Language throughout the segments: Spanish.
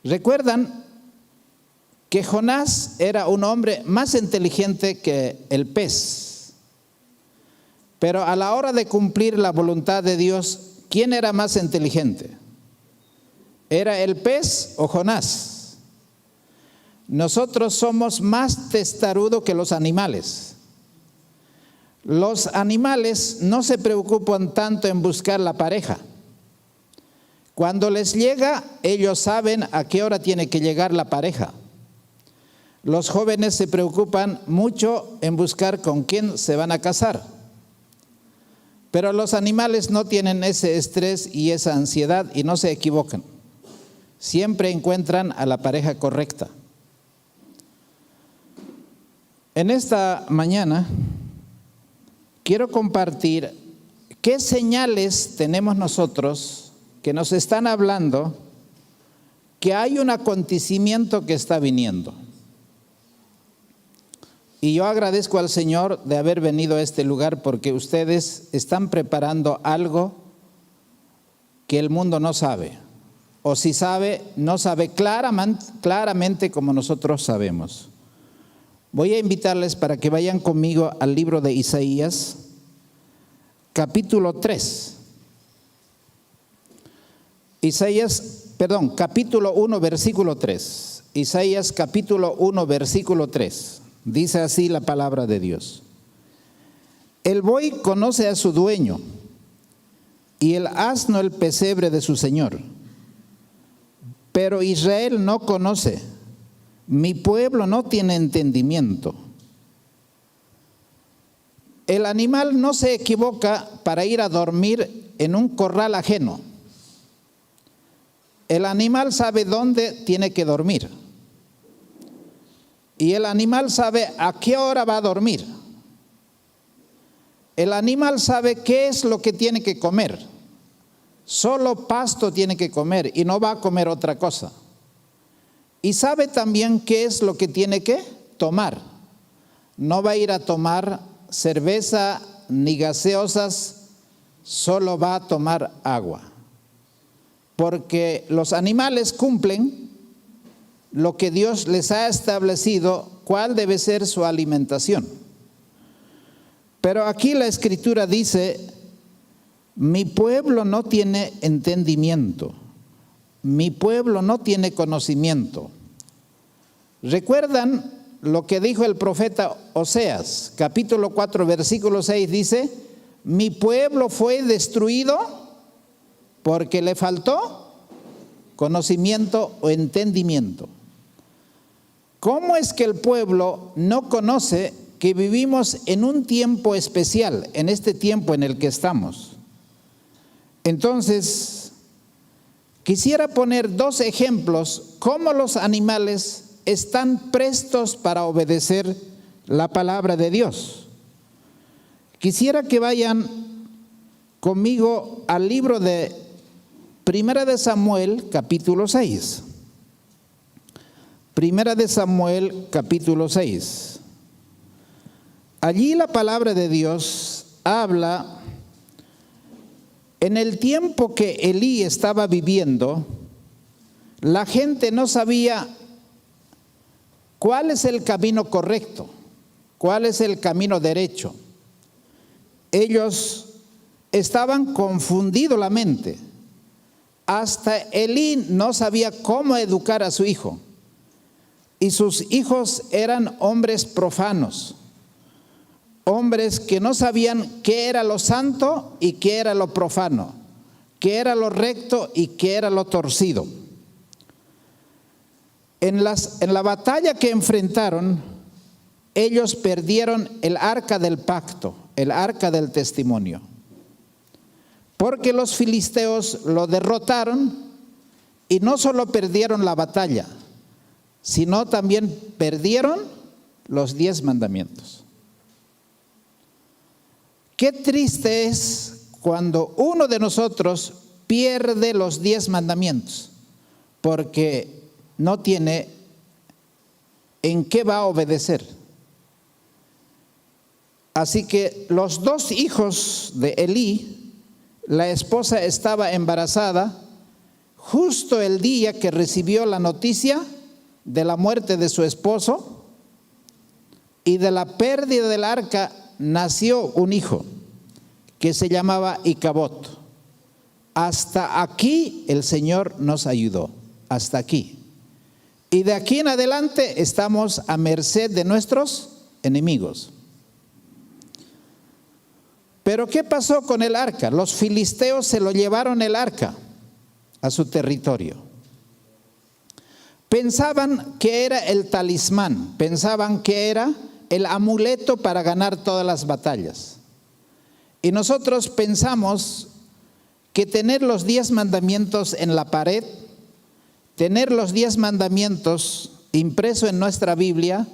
Recuerdan que Jonás era un hombre más inteligente que el pez. Pero a la hora de cumplir la voluntad de Dios, ¿quién era más inteligente? ¿Era el pez o Jonás? Nosotros somos más testarudos que los animales. Los animales no se preocupan tanto en buscar la pareja. Cuando les llega, ellos saben a qué hora tiene que llegar la pareja. Los jóvenes se preocupan mucho en buscar con quién se van a casar. Pero los animales no tienen ese estrés y esa ansiedad y no se equivocan. Siempre encuentran a la pareja correcta. En esta mañana quiero compartir qué señales tenemos nosotros que nos están hablando que hay un acontecimiento que está viniendo. Y yo agradezco al Señor de haber venido a este lugar porque ustedes están preparando algo que el mundo no sabe. O si sabe, no sabe claramente como nosotros sabemos. Voy a invitarles para que vayan conmigo al libro de Isaías, capítulo 3. Capítulo 1, versículo 3. Isaías capítulo 1, versículo 3. Dice así la palabra de Dios. El buey conoce a su dueño y el asno el pesebre de su señor. Pero Israel no conoce, mi pueblo no tiene entendimiento. El animal no se equivoca para ir a dormir en un corral ajeno. El animal sabe dónde tiene que dormir. Y el animal sabe a qué hora va a dormir. El animal sabe qué es lo que tiene que comer. Solo pasto tiene que comer y no va a comer otra cosa. Y sabe también qué es lo que tiene que tomar. No va a ir a tomar cerveza ni gaseosas, solo va a tomar agua. Porque los animales cumplen lo que Dios les ha establecido, cuál debe ser su alimentación. Pero aquí la Escritura dice, mi pueblo no tiene entendimiento, mi pueblo no tiene conocimiento. ¿Recuerdan lo que dijo el profeta Oseas? Capítulo 4, versículo 6 dice, mi pueblo fue destruido porque le faltó conocimiento o entendimiento. ¿Cómo es que el pueblo no conoce que vivimos en un tiempo especial, en este tiempo en el que estamos? Entonces, quisiera poner dos ejemplos, cómo los animales están prestos para obedecer la palabra de Dios. Quisiera que vayan conmigo al libro de Primera de Samuel, capítulo 6. Primera de Samuel, capítulo 6. Allí la palabra de Dios habla, en el tiempo que Elí estaba viviendo, la gente no sabía cuál es el camino correcto, cuál es el camino derecho. Ellos estaban confundidos la mente. Hasta Elí no sabía cómo educar a su hijo. Y sus hijos eran hombres profanos, hombres que no sabían qué era lo santo y qué era lo profano, qué era lo recto y qué era lo torcido. En la batalla que enfrentaron, ellos perdieron el arca del pacto, el arca del testimonio, porque los filisteos lo derrotaron y no solo perdieron la batalla, sino también perdieron los 10 mandamientos. Qué triste es cuando uno de nosotros pierde los 10 mandamientos, porque no tiene en qué va a obedecer. Así que los 2 hijos de Elí, la esposa estaba embarazada, justo el día que recibió la noticia de la muerte de su esposo y de la pérdida del arca, nació un hijo que se llamaba Icabod. Hasta aquí el Señor nos ayudó, hasta aquí. Y de aquí en adelante estamos a merced de nuestros enemigos. Pero ¿qué pasó con el arca? Los filisteos se lo llevaron el arca a su territorio. Pensaban que era el talismán, pensaban que era el amuleto para ganar todas las batallas. Y nosotros pensamos que tener los 10 mandamientos en la pared, tener los 10 mandamientos impreso en nuestra Biblia,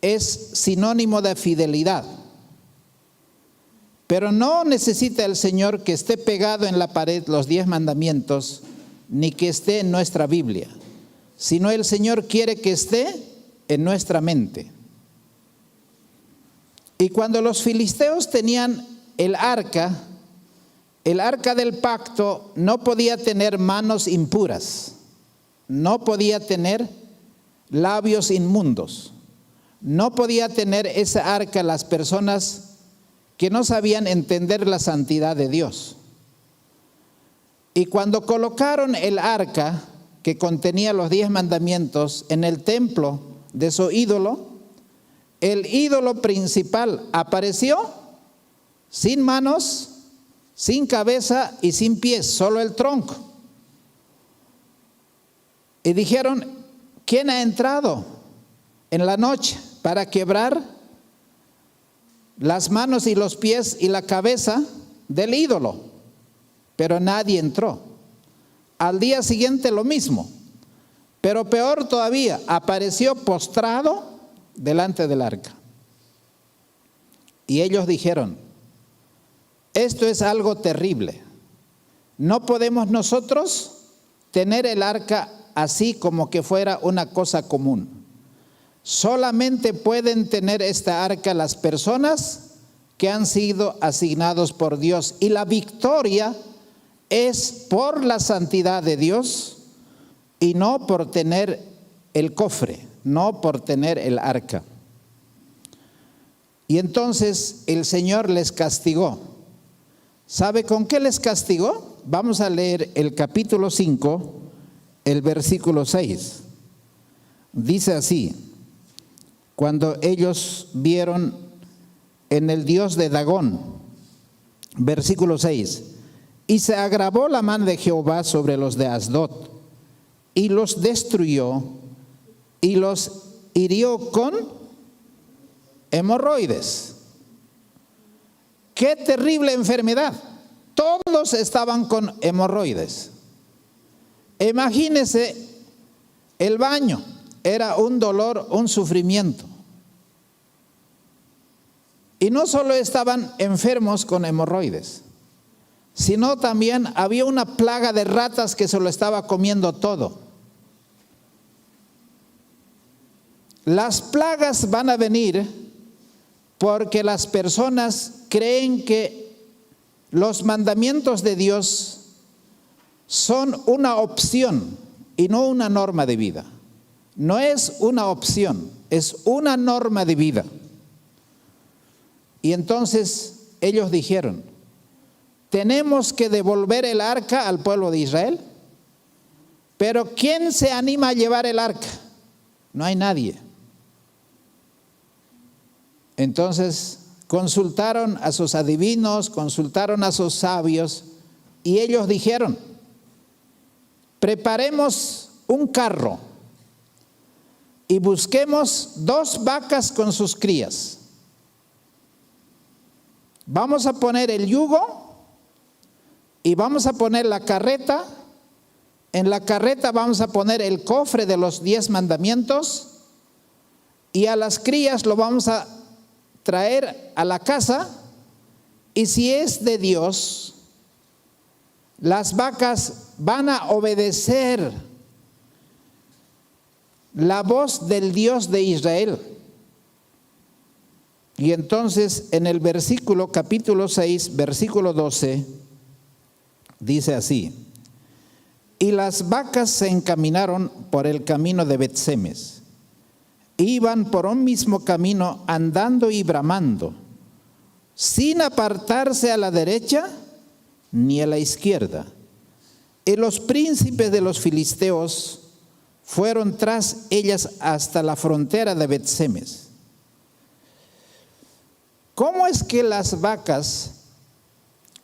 es sinónimo de fidelidad. Pero no necesita el Señor que esté pegado en la pared los 10 mandamientos, ni que esté en nuestra Biblia, sino el Señor quiere que esté en nuestra mente. Y cuando los filisteos tenían el arca del pacto no podía tener manos impuras, no podía tener labios inmundos, no podía tener esa arca las personas que no sabían entender la santidad de Dios. Y cuando colocaron el arca que contenía los 10 mandamientos en el templo de su ídolo, el ídolo principal apareció sin manos, sin cabeza y sin pies, solo el tronco. Y dijeron, ¿quién ha entrado en la noche para quebrar las manos y los pies y la cabeza del ídolo? Pero nadie entró. Al día siguiente lo mismo, pero peor todavía, apareció postrado delante del arca. Y ellos dijeron, esto es algo terrible. No podemos nosotros tener el arca así como que fuera una cosa común. Solamente pueden tener esta arca las personas que han sido asignados por Dios. Y la victoria es por la santidad de Dios y no por tener el cofre, no por tener el arca. Y entonces el Señor les castigó. ¿Sabe con qué les castigó? Vamos a leer el capítulo 5, el versículo 6. Dice así: cuando ellos vieron en el dios de Dagón, versículo 6, y se agravó la mano de Jehová sobre los de Asdod, y los destruyó, y los hirió con hemorroides. ¡Qué terrible enfermedad! Todos estaban con hemorroides. Imagínese, el baño era un dolor, un sufrimiento. Y no solo estaban enfermos con hemorroides, sino también había una plaga de ratas que se lo estaba comiendo todo. Las plagas van a venir porque las personas creen que los mandamientos de Dios son una opción y no una norma de vida. No es una opción, es una norma de vida. Y entonces ellos dijeron, tenemos que devolver el arca al pueblo de Israel. Pero ¿quién se anima a llevar el arca? No hay nadie. Entonces consultaron a sus adivinos, consultaron a sus sabios, y ellos dijeron, preparemos un carro y busquemos 2 vacas con sus crías. Vamos a poner el yugo y vamos a poner la carreta. En la carreta vamos a poner el cofre de los 10 mandamientos y a las crías lo vamos a traer a la casa, y si es de Dios, las vacas van a obedecer la voz del Dios de Israel. Y entonces en el versículo capítulo 6, versículo 12, dice así: Y las vacas se encaminaron por el camino de Bet-Semes. Iban por un mismo camino, andando y bramando, sin apartarse a la derecha ni a la izquierda. Y los príncipes de los filisteos fueron tras ellas hasta la frontera de Bet-Semes. ¿Cómo es que las vacas,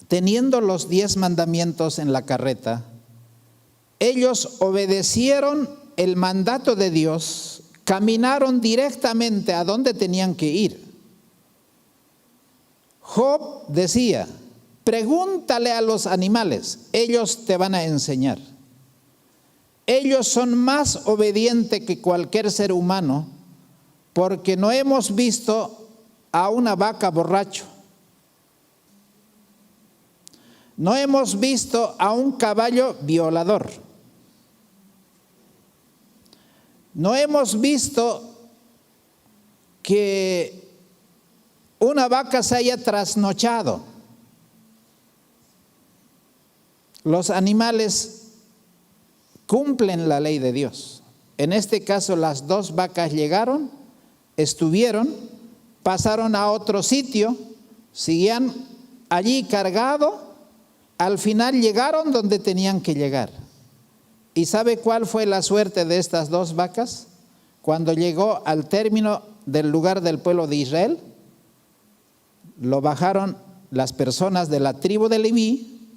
teniendo los 10 mandamientos en la carreta, ellos obedecieron el mandato de Dios, caminaron directamente a donde tenían que ir? Job decía: pregúntale a los animales, ellos te van a enseñar. Ellos son más obedientes que cualquier ser humano, porque no hemos visto a una vaca borracho. No hemos visto a un caballo violador. No hemos visto que una vaca se haya trasnochado. Los animales cumplen la ley de Dios. En este caso, las 2 vacas llegaron, estuvieron, pasaron a otro sitio, seguían allí cargado, al final llegaron donde tenían que llegar. ¿Y sabe cuál fue la suerte de estas 2 vacas? Cuando llegó al término del lugar del pueblo de Israel, lo bajaron las personas de la tribu de Leví,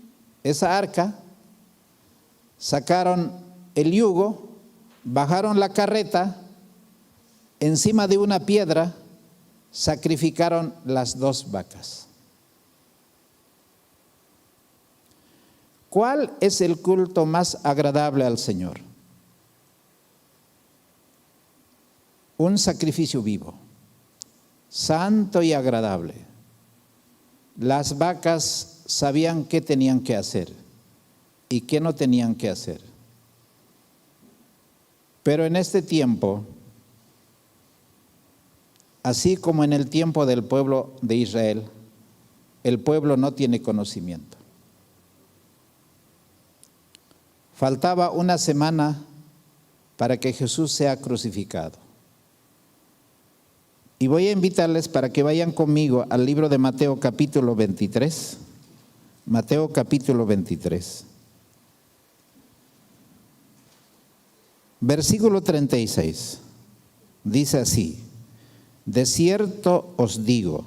esa arca, sacaron el yugo, bajaron la carreta, encima de una piedra sacrificaron las 2 vacas. ¿Cuál es el culto más agradable al Señor? Un sacrificio vivo, santo y agradable. Las vacas sabían qué tenían que hacer y qué no tenían que hacer. Pero en este tiempo, así como en el tiempo del pueblo de Israel, el pueblo no tiene conocimiento. Faltaba una semana para que Jesús sea crucificado. Y voy a invitarles para que vayan conmigo al libro de Mateo capítulo 23. Mateo capítulo 23. Versículo 36. Dice así: de cierto os digo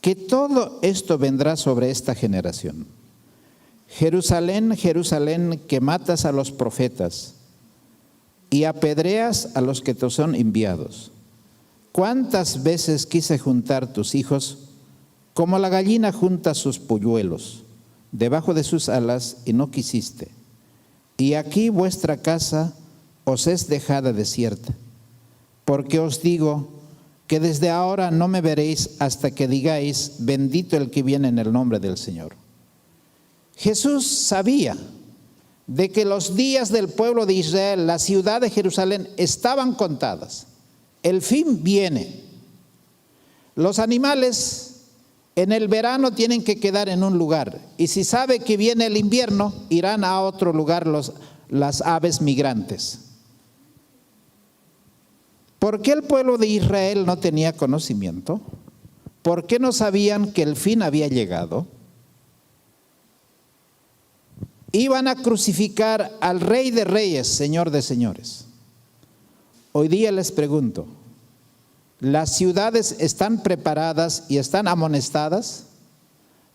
que todo esto vendrá sobre esta generación. Jerusalén, Jerusalén, que matas a los profetas y apedreas a los que te son enviados. ¿Cuántas veces quise juntar tus hijos como la gallina junta sus polluelos debajo de sus alas y no quisiste? Y aquí vuestra casa os es dejada desierta. Porque os digo que desde ahora no me veréis hasta que digáis: bendito el que viene en el nombre del Señor. Jesús sabía de que los días del pueblo de Israel, la ciudad de Jerusalén, estaban contadas. El fin viene. Los animales en el verano tienen que quedar en un lugar, y si sabe que viene el invierno, irán a otro lugar las aves migrantes. ¿Por qué el pueblo de Israel no tenía conocimiento? ¿Por qué no sabían que el fin había llegado? Iban a crucificar al Rey de Reyes, Señor de Señores. Hoy día les pregunto, ¿las ciudades están preparadas y están amonestadas?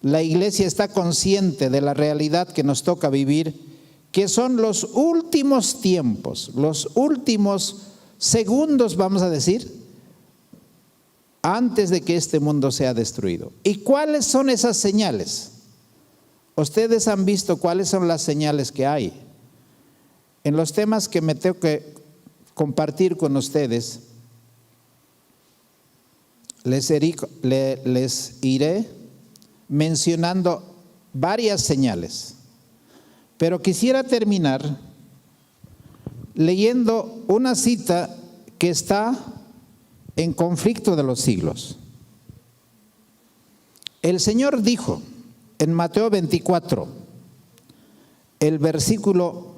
La iglesia está consciente de la realidad que nos toca vivir, que son los últimos tiempos, los últimos segundos, vamos a decir, antes de que este mundo sea destruido. ¿Y cuáles son esas señales? Ustedes han visto cuáles son las señales que hay. En los temas que me tengo que compartir con ustedes, les iré mencionando varias señales. Pero quisiera terminar leyendo una cita que está en Conflicto de los Siglos. El Señor dijo en Mateo 24: el versículo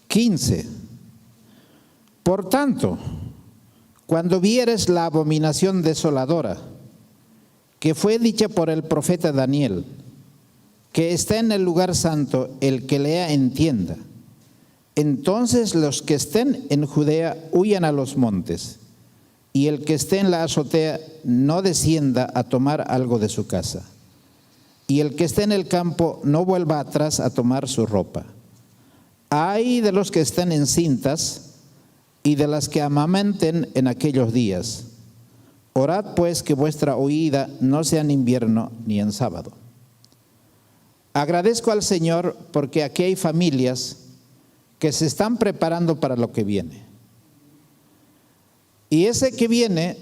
15. Por tanto, cuando vieres la abominación desoladora que fue dicha por el profeta Daniel, que está en el lugar santo, el que lea entienda. Entonces los que estén en Judea huyan a los montes, y el que esté en la azotea no descienda a tomar algo de su casa, y el que esté en el campo no vuelva atrás a tomar su ropa. Ay de los que estén encintas y de las que amamenten en aquellos días. Orad pues que vuestra huida no sea en invierno ni en sábado. Agradezco al Señor porque aquí hay familias que se están preparando para lo que viene. Y ese que viene,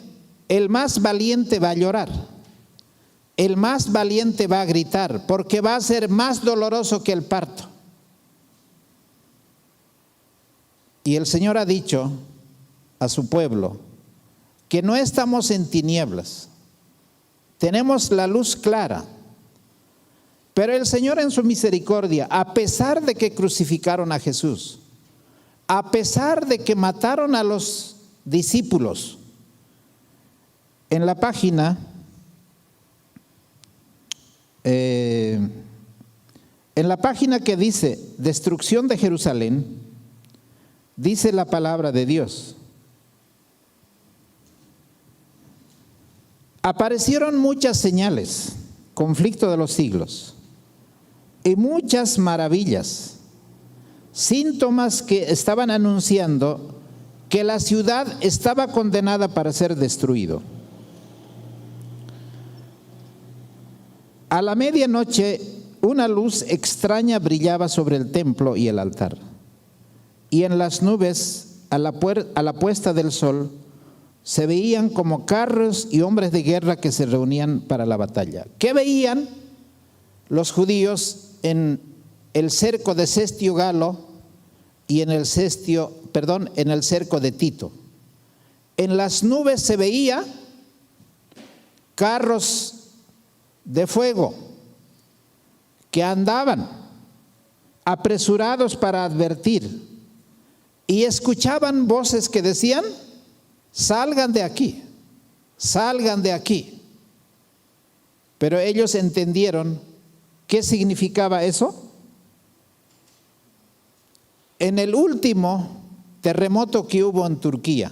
el más valiente va a llorar. El más valiente va a gritar porque va a ser más doloroso que el parto. Y el Señor ha dicho a su pueblo que no estamos en tinieblas, tenemos la luz clara. Pero el Señor en su misericordia, a pesar de que crucificaron a Jesús, a pesar de que mataron a los discípulos, en la página, que dice destrucción de Jerusalén, dice la palabra de Dios: aparecieron muchas señales, conflicto de los siglos, y muchas maravillas, síntomas que estaban anunciando que la ciudad estaba condenada para ser destruido. A la medianoche, una luz extraña brillaba sobre el templo y el altar, y en las nubes, a la puesta del sol, se veían como carros y hombres de guerra que se reunían para la batalla. ¿Qué veían los judíos en el cerco de Cestio Galo y en el cerco de Tito? En las nubes se veía carros de fuego que andaban apresurados para advertir, y escuchaban voces que decían: salgan de aquí, salgan de aquí. Pero ellos entendieron qué significaba eso. En el último terremoto que hubo en Turquía,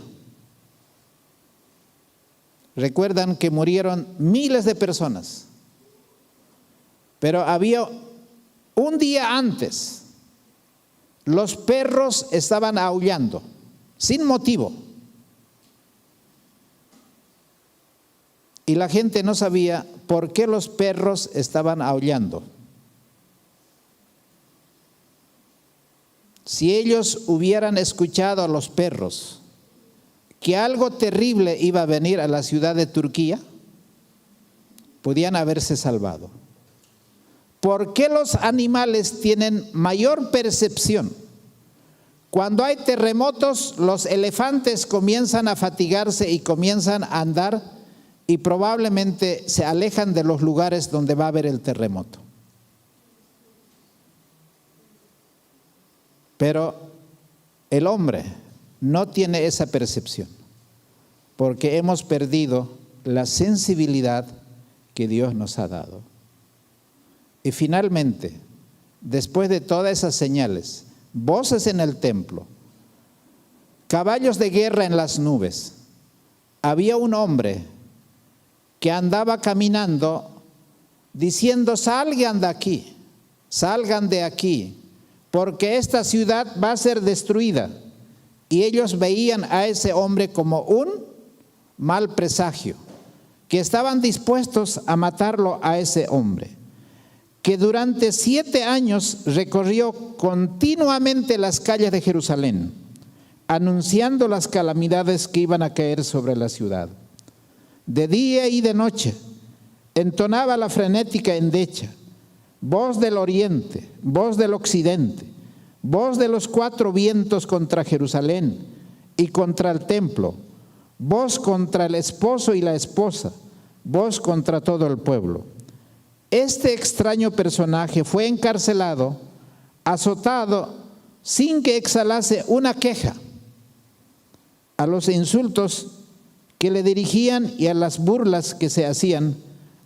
recuerdan que murieron miles de personas, pero había un día antes, los perros estaban aullando sin motivo. Y la gente no sabía por qué los perros estaban aullando. Si ellos hubieran escuchado a los perros que algo terrible iba a venir a la ciudad de Turquía, podían haberse salvado. ¿Por qué los animales tienen mayor percepción? Cuando hay terremotos, los elefantes comienzan a fatigarse y comienzan a andar, y probablemente se alejan de los lugares donde va a haber el terremoto. Pero el hombre no tiene esa percepción, porque hemos perdido la sensibilidad que Dios nos ha dado. Y finalmente, después de todas esas señales, voces en el templo, caballos de guerra en las nubes, había un hombre que andaba caminando diciendo: salgan de aquí, porque esta ciudad va a ser destruida. Y ellos veían a ese hombre como un mal presagio, que estaban dispuestos a matarlo a ese hombre, que durante 7 años recorrió continuamente las calles de Jerusalén, anunciando las calamidades que iban a caer sobre la ciudad. De día y de noche entonaba la frenética endecha, voz del oriente, voz del occidente, voz de los 4 vientos contra Jerusalén y contra el templo, voz contra el esposo y la esposa, voz contra todo el pueblo. Este extraño personaje fue encarcelado, azotado, sin que exhalase una queja. A los insultos que le dirigían y a las burlas que se hacían,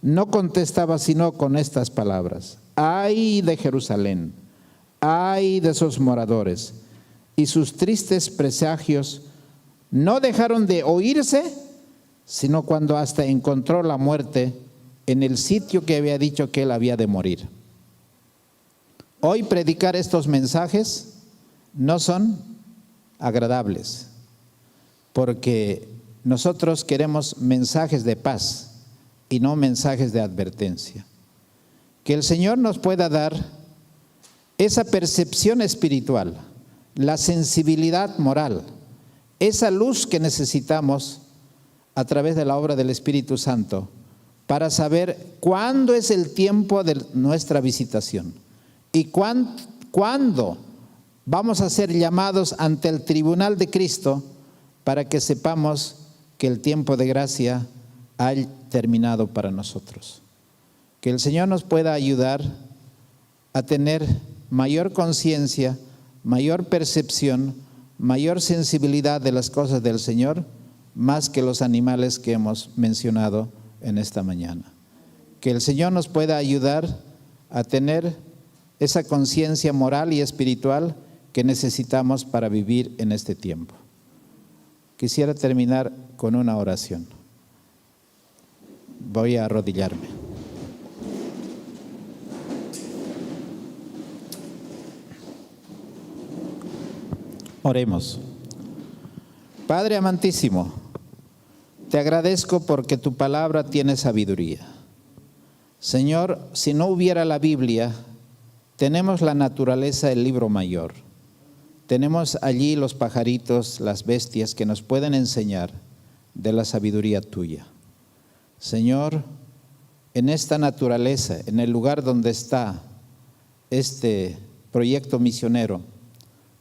no contestaba sino con estas palabras: ay de Jerusalén, ay de sus moradores. Y sus tristes presagios no dejaron de oírse, sino cuando hasta encontró la muerte en el sitio que había dicho que él había de morir. Hoy predicar estos mensajes no son agradables, porque nosotros queremos mensajes de paz y no mensajes de advertencia. Que el Señor nos pueda dar esa percepción espiritual, la sensibilidad moral, esa luz que necesitamos a través de la obra del Espíritu Santo para saber cuándo es el tiempo de nuestra visitación y cuándo vamos a ser llamados ante el tribunal de Cristo, para que sepamos que el tiempo de gracia ha terminado para nosotros. Que el Señor nos pueda ayudar a tener mayor conciencia, mayor percepción, mayor sensibilidad de las cosas del Señor, más que los animales que hemos mencionado en esta mañana. Que el Señor nos pueda ayudar a tener esa conciencia moral y espiritual que necesitamos para vivir en este tiempo. Quisiera terminar con una oración. Voy a arrodillarme. Oremos. Padre amantísimo, te agradezco porque tu palabra tiene sabiduría. Señor, si no hubiera la Biblia, tenemos la naturaleza del libro mayor. Tenemos allí los pajaritos, las bestias que nos pueden enseñar de la sabiduría tuya. Señor, en esta naturaleza, en el lugar donde está este proyecto misionero,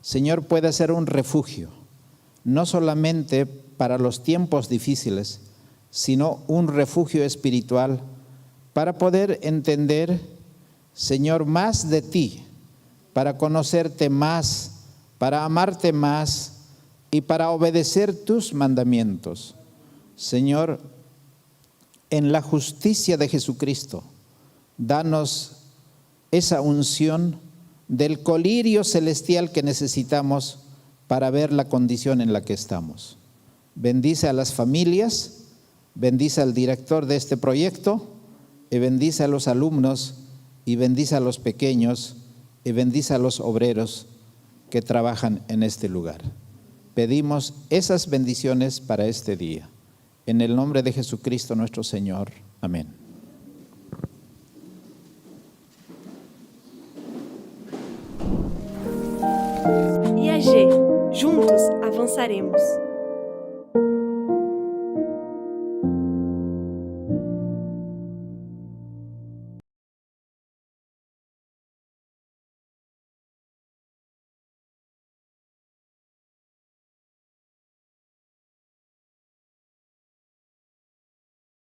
Señor, puede ser un refugio, no solamente para los tiempos difíciles, sino un refugio espiritual para poder entender, Señor, más de ti, para conocerte más, para amarte más y para obedecer tus mandamientos. Señor, en la justicia de Jesucristo, danos esa unción del colirio celestial que necesitamos para ver la condición en la que estamos. Bendice a las familias, bendice al director de este proyecto, y bendice a los alumnos, y bendice a los pequeños, y bendice a los obreros que trabajan en este lugar. Pedimos esas bendiciones para este día. En el nombre de Jesucristo nuestro Señor. Amén. IAG, juntos avançaremos.